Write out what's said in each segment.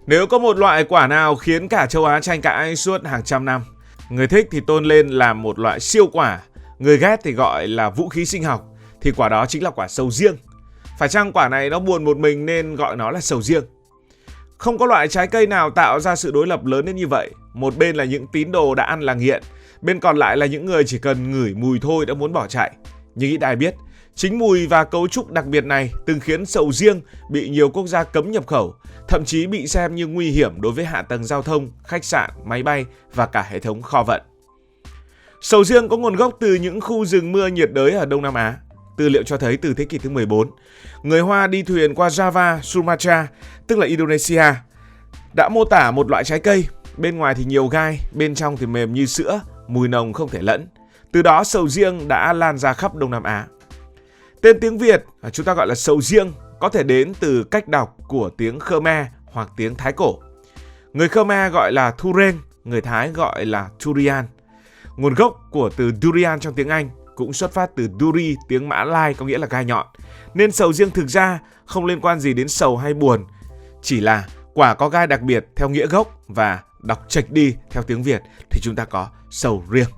Nếu có một loại quả nào khiến cả châu Á tranh cãi suốt hàng trăm năm, người thích thì tôn lên là một loại siêu quả, người ghét thì gọi là vũ khí sinh học, thì quả đó chính là quả sầu riêng. Phải chăng quả này nó buồn một mình nên gọi nó là sầu riêng? Không có loại trái cây nào tạo ra sự đối lập lớn đến như vậy. Một bên là những tín đồ đã ăn là nghiện, bên còn lại là những người chỉ cần ngửi mùi thôi đã muốn bỏ chạy. Nhưng ít ai biết, chính mùi và cấu trúc đặc biệt này từng khiến sầu riêng bị nhiều quốc gia cấm nhập khẩu, thậm chí bị xem như nguy hiểm đối với hạ tầng giao thông, khách sạn, máy bay và cả hệ thống kho vận. Sầu riêng có nguồn gốc từ những khu rừng mưa nhiệt đới ở Đông Nam Á. Tư liệu cho thấy từ thế kỷ thứ 14, người Hoa đi thuyền qua Java, Sumatra, tức là Indonesia, đã mô tả một loại trái cây, bên ngoài thì nhiều gai, bên trong thì mềm như sữa, mùi nồng không thể lẫn. Từ đó sầu riêng đã lan ra khắp Đông Nam Á. Tên tiếng Việt chúng ta gọi là sầu riêng có thể đến từ cách đọc của tiếng Khmer hoặc tiếng Thái cổ. Người Khmer gọi là thuren, người Thái gọi là durian. Nguồn gốc của từ durian trong tiếng Anh cũng xuất phát từ duri, tiếng Mã Lai có nghĩa là gai nhọn. Nên sầu riêng thực ra không liên quan gì đến sầu hay buồn, chỉ là quả có gai đặc biệt theo nghĩa gốc, và đọc chệch đi theo tiếng Việt thì chúng ta có sầu riêng.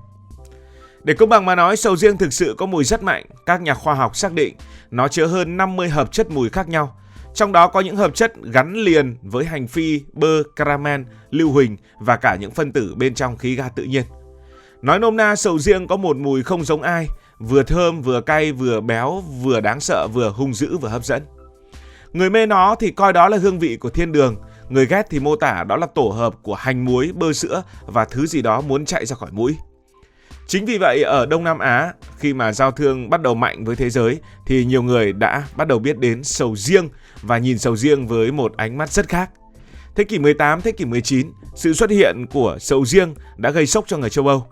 Để công bằng mà nói, sầu riêng thực sự có mùi rất mạnh. Các nhà khoa học xác định nó chứa hơn 50 hợp chất mùi khác nhau. Trong đó có những hợp chất gắn liền với hành phi, bơ, caramel, lưu huỳnh và cả những phân tử bên trong khí ga tự nhiên. Nói nôm na, sầu riêng có một mùi không giống ai, vừa thơm, vừa cay, vừa béo, vừa đáng sợ, vừa hung dữ, vừa hấp dẫn. Người mê nó thì coi đó là hương vị của thiên đường, người ghét thì mô tả đó là tổ hợp của hành muối, bơ sữa và thứ gì đó muốn chạy ra khỏi mũi. Chính vì vậy ở Đông Nam Á, khi mà giao thương bắt đầu mạnh với thế giới thì nhiều người đã bắt đầu biết đến sầu riêng và nhìn sầu riêng với một ánh mắt rất khác. Thế kỷ 18, thế kỷ 19, sự xuất hiện của sầu riêng đã gây sốc cho người châu Âu.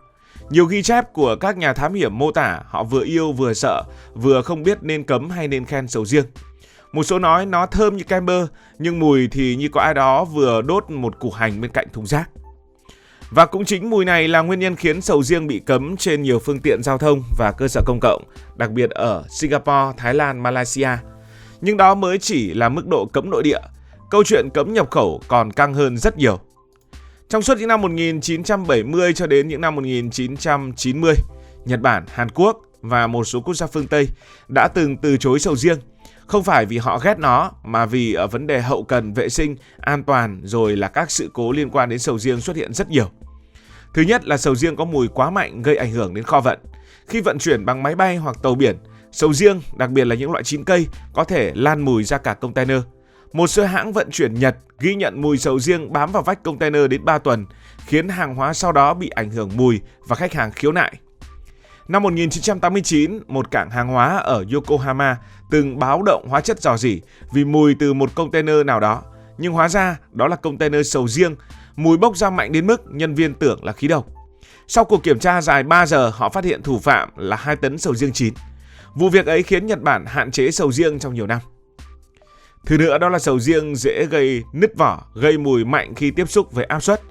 Nhiều ghi chép của các nhà thám hiểm mô tả họ vừa yêu vừa sợ, vừa không biết nên cấm hay nên khen sầu riêng. Một số nói nó thơm như kem bơ, nhưng mùi thì như có ai đó vừa đốt một củ hành bên cạnh thùng rác. Và cũng chính mùi này là nguyên nhân khiến sầu riêng bị cấm trên nhiều phương tiện giao thông và cơ sở công cộng, đặc biệt ở Singapore, Thái Lan, Malaysia. Nhưng đó mới chỉ là mức độ cấm nội địa. Câu chuyện cấm nhập khẩu còn căng hơn rất nhiều. Trong suốt những năm 1970 cho đến những năm 1990, Nhật Bản, Hàn Quốc và một số quốc gia phương Tây đã từng từ chối sầu riêng. Không phải vì họ ghét nó, mà vì ở vấn đề hậu cần, vệ sinh, an toàn rồi là các sự cố liên quan đến sầu riêng xuất hiện rất nhiều. Thứ nhất là sầu riêng có mùi quá mạnh gây ảnh hưởng đến kho vận. Khi vận chuyển bằng máy bay hoặc tàu biển, sầu riêng, đặc biệt là những loại chín cây, có thể lan mùi ra cả container. Một số hãng vận chuyển Nhật ghi nhận mùi sầu riêng bám vào vách container đến 3 tuần, khiến hàng hóa sau đó bị ảnh hưởng mùi và khách hàng khiếu nại. Năm 1989, một cảng hàng hóa ở Yokohama từng báo động hóa chất rò rỉ vì mùi từ một container nào đó. Nhưng hóa ra đó là container sầu riêng, mùi bốc ra mạnh đến mức nhân viên tưởng là khí độc. Sau cuộc kiểm tra dài 3 giờ, họ phát hiện thủ phạm là 2 tấn sầu riêng chín. Vụ việc ấy khiến Nhật Bản hạn chế sầu riêng trong nhiều năm. Thứ nữa đó là sầu riêng dễ gây nứt vỏ, gây mùi mạnh khi tiếp xúc với áp suất.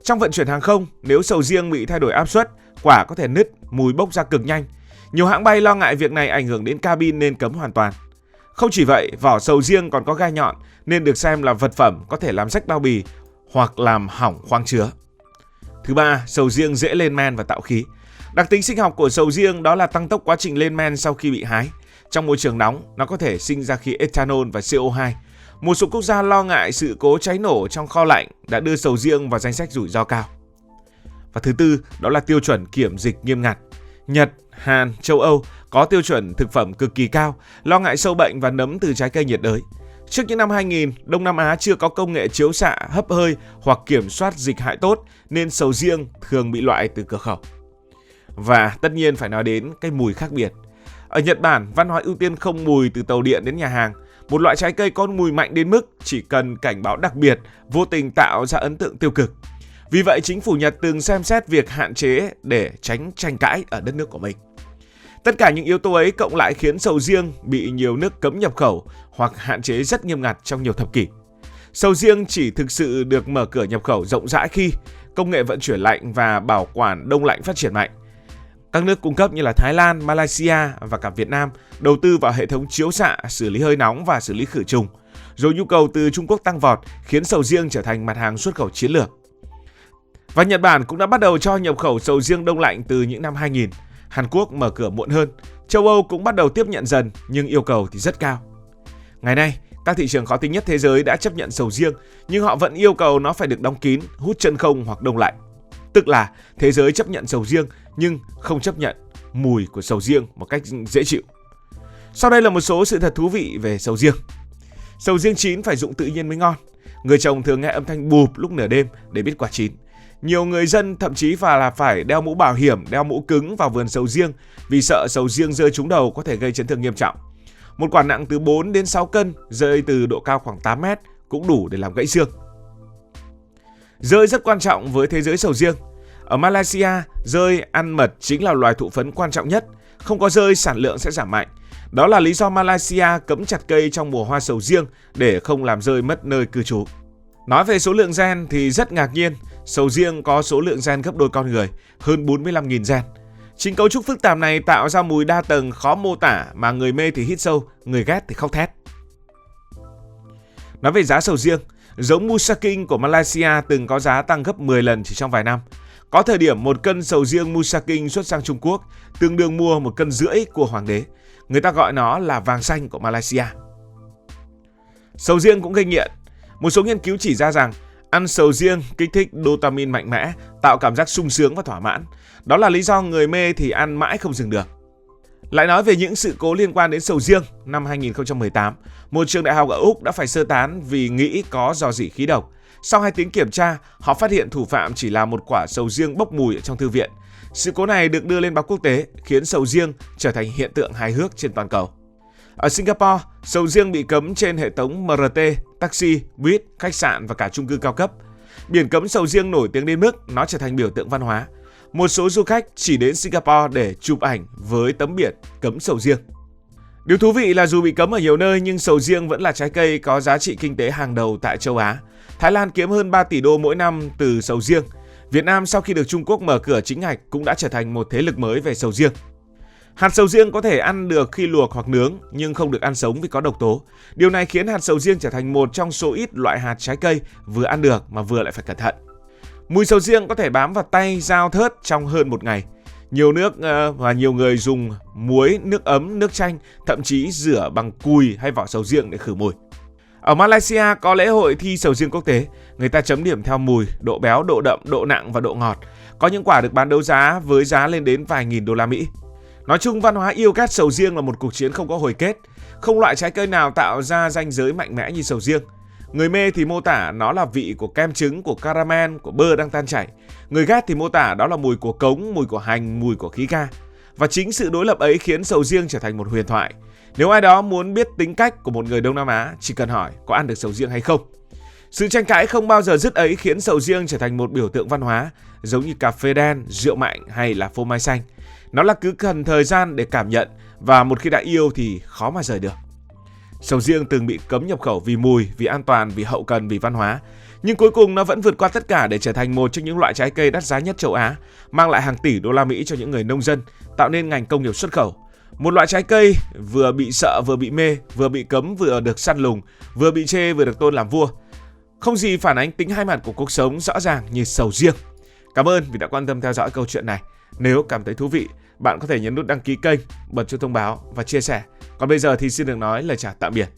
Trong vận chuyển hàng không, nếu sầu riêng bị thay đổi áp suất, quả có thể nứt, mùi bốc ra cực nhanh. Nhiều hãng bay lo ngại việc này ảnh hưởng đến cabin nên cấm hoàn toàn. Không chỉ vậy, vỏ sầu riêng còn có gai nhọn nên được xem là vật phẩm có thể làm rách bao bì hoặc làm hỏng khoang chứa. Thứ ba, sầu riêng dễ lên men và tạo khí. Đặc tính sinh học của sầu riêng đó là tăng tốc quá trình lên men sau khi bị hái. Trong môi trường nóng, nó có thể sinh ra khí ethanol và CO2. Một số quốc gia lo ngại sự cố cháy nổ trong kho lạnh đã đưa sầu riêng vào danh sách rủi ro cao. Và thứ tư, đó là tiêu chuẩn kiểm dịch nghiêm ngặt. Nhật, Hàn, châu Âu có tiêu chuẩn thực phẩm cực kỳ cao, lo ngại sâu bệnh và nấm từ trái cây nhiệt đới. Trước những năm 2000, Đông Nam Á chưa có công nghệ chiếu xạ, hấp hơi hoặc kiểm soát dịch hại tốt nên sầu riêng thường bị loại từ cửa khẩu. Và tất nhiên phải nói đến cái mùi khác biệt. Ở Nhật Bản, văn hóa ưu tiên không mùi từ tàu điện đến nhà hàng. Một loại trái cây có mùi mạnh đến mức chỉ cần cảnh báo đặc biệt, vô tình tạo ra ấn tượng tiêu cực. Vì vậy, chính phủ Nhật từng xem xét việc hạn chế để tránh tranh cãi ở đất nước của mình. Tất cả những yếu tố ấy cộng lại khiến sầu riêng bị nhiều nước cấm nhập khẩu hoặc hạn chế rất nghiêm ngặt trong nhiều thập kỷ. Sầu riêng chỉ thực sự được mở cửa nhập khẩu rộng rãi khi công nghệ vận chuyển lạnh và bảo quản đông lạnh phát triển mạnh. Các nước cung cấp như là Thái Lan, Malaysia và cả Việt Nam đầu tư vào hệ thống chiếu xạ, xử lý hơi nóng và xử lý khử trùng. rồi nhu cầu từ Trung Quốc tăng vọt khiến sầu riêng trở thành mặt hàng xuất khẩu chiến lược. Và Nhật Bản cũng đã bắt đầu cho nhập khẩu sầu riêng đông lạnh từ những năm 2000. Hàn Quốc mở cửa muộn hơn. Châu Âu cũng bắt đầu tiếp nhận dần nhưng yêu cầu thì rất cao. Ngày nay, các thị trường khó tính nhất thế giới đã chấp nhận sầu riêng nhưng họ vẫn yêu cầu nó phải được đóng kín, hút chân không hoặc đông lạnh. Tức là thế giới chấp nhận sầu riêng nhưng không chấp nhận mùi của sầu riêng một cách dễ chịu. Sau đây là một số sự thật thú vị về sầu riêng. Sầu riêng chín phải rụng tự nhiên mới ngon. Người trồng thường nghe âm thanh bụp lúc nửa đêm để biết quả chín. Nhiều người dân thậm chí phải đeo mũ bảo hiểm, đeo mũ cứng vào vườn sầu riêng vì sợ sầu riêng rơi trúng đầu có thể gây chấn thương nghiêm trọng. Một quả nặng từ 4 đến 6 cân rơi từ độ cao khoảng 8 mét cũng đủ để làm gãy xương. Dơi rất quan trọng với thế giới sầu riêng. Ở Malaysia, dơi ăn mật chính là loài thụ phấn quan trọng nhất. Không có dơi, sản lượng sẽ giảm mạnh. Đó là lý do Malaysia cấm chặt cây trong mùa hoa sầu riêng để không làm dơi mất nơi cư trú. Nói về số lượng gen thì rất ngạc nhiên. Sầu riêng có số lượng gen gấp đôi con người, hơn 45.000 gen. Chính cấu trúc phức tạp này tạo ra mùi đa tầng khó mô tả mà người mê thì hít sâu, người ghét thì khóc thét. Nói về giá sầu riêng, giống Musaking của Malaysia từng có giá tăng gấp 10 lần chỉ trong vài năm. Có thời điểm một cân sầu riêng Musaking xuất sang Trung Quốc tương đương mua 1,5 cân của hoàng đế. Người ta gọi nó là vàng xanh của Malaysia. Sầu riêng cũng gây nghiện. Một số nghiên cứu chỉ ra rằng ăn sầu riêng kích thích dopamine mạnh mẽ, tạo cảm giác sung sướng và thỏa mãn. Đó là lý do người mê thì ăn mãi không dừng được. Lại nói về những sự cố liên quan đến sầu riêng, năm 2018, một trường đại học ở Úc đã phải sơ tán vì nghĩ có rò rỉ khí độc. Sau 2 tiếng kiểm tra, họ phát hiện thủ phạm chỉ là một quả sầu riêng bốc mùi ở trong thư viện. Sự cố này được đưa lên báo quốc tế, khiến sầu riêng trở thành hiện tượng hài hước trên toàn cầu. Ở Singapore, sầu riêng bị cấm trên hệ thống MRT, taxi, buýt, khách sạn và cả chung cư cao cấp. Biển cấm sầu riêng nổi tiếng đến mức nó trở thành biểu tượng văn hóa. Một số du khách chỉ đến Singapore để chụp ảnh với tấm biển cấm sầu riêng. Điều thú vị là dù bị cấm ở nhiều nơi nhưng sầu riêng vẫn là trái cây có giá trị kinh tế hàng đầu tại châu Á. Thái Lan kiếm hơn 3 tỷ đô mỗi năm từ sầu riêng. Việt Nam sau khi được Trung Quốc mở cửa chính ngạch cũng đã trở thành một thế lực mới về sầu riêng. Hạt sầu riêng có thể ăn được khi luộc hoặc nướng nhưng không được ăn sống vì có độc tố. Điều này khiến hạt sầu riêng trở thành một trong số ít loại hạt trái cây vừa ăn được mà vừa lại phải cẩn thận. Mùi sầu riêng có thể bám vào tay, dao, thớt trong hơn 1 ngày. Nhiều nước và nhiều người dùng muối, nước ấm, nước chanh, thậm chí rửa bằng cùi hay vỏ sầu riêng để khử mùi. Ở Malaysia có lễ hội thi sầu riêng quốc tế. Người ta chấm điểm theo mùi, độ béo, độ đậm, độ nặng và độ ngọt. Có những quả được bán đấu giá với giá lên đến vài nghìn đô la Mỹ. Nói chung, văn hóa yêu ghét sầu riêng là một cuộc chiến không có hồi kết. Không loại trái cây nào tạo ra ranh giới mạnh mẽ như sầu riêng. Người mê thì mô tả nó là vị của kem trứng, của caramel, của bơ đang tan chảy. Người ghét thì mô tả đó là mùi của cống, mùi của hành, mùi của khí ga. Và chính sự đối lập ấy khiến sầu riêng trở thành một huyền thoại. Nếu ai đó muốn biết tính cách của một người Đông Nam Á, chỉ cần hỏi có ăn được sầu riêng hay không. Sự tranh cãi không bao giờ dứt ấy khiến sầu riêng trở thành một biểu tượng văn hóa, giống như cà phê đen, rượu mạnh hay là phô mai xanh. Nó là cứ cần thời gian để cảm nhận và một khi đã yêu thì khó mà rời được. Sầu riêng từng bị cấm nhập khẩu vì mùi, vì an toàn, vì hậu cần, vì văn hóa. Nhưng cuối cùng nó vẫn vượt qua tất cả để trở thành một trong những loại trái cây đắt giá nhất châu Á, mang lại hàng tỷ đô la Mỹ cho những người nông dân, tạo nên ngành công nghiệp xuất khẩu. Một loại trái cây vừa bị sợ, vừa bị mê, vừa bị cấm, vừa được săn lùng, vừa bị chê, vừa được tôn làm vua. Không gì phản ánh tính hai mặt của cuộc sống rõ ràng như sầu riêng. Cảm ơn vì đã quan tâm theo dõi câu chuyện này. Nếu cảm thấy thú vị, bạn có thể nhấn nút đăng ký kênh, bật chuông thông báo và chia sẻ. Còn bây giờ thì xin được nói lời chào tạm biệt.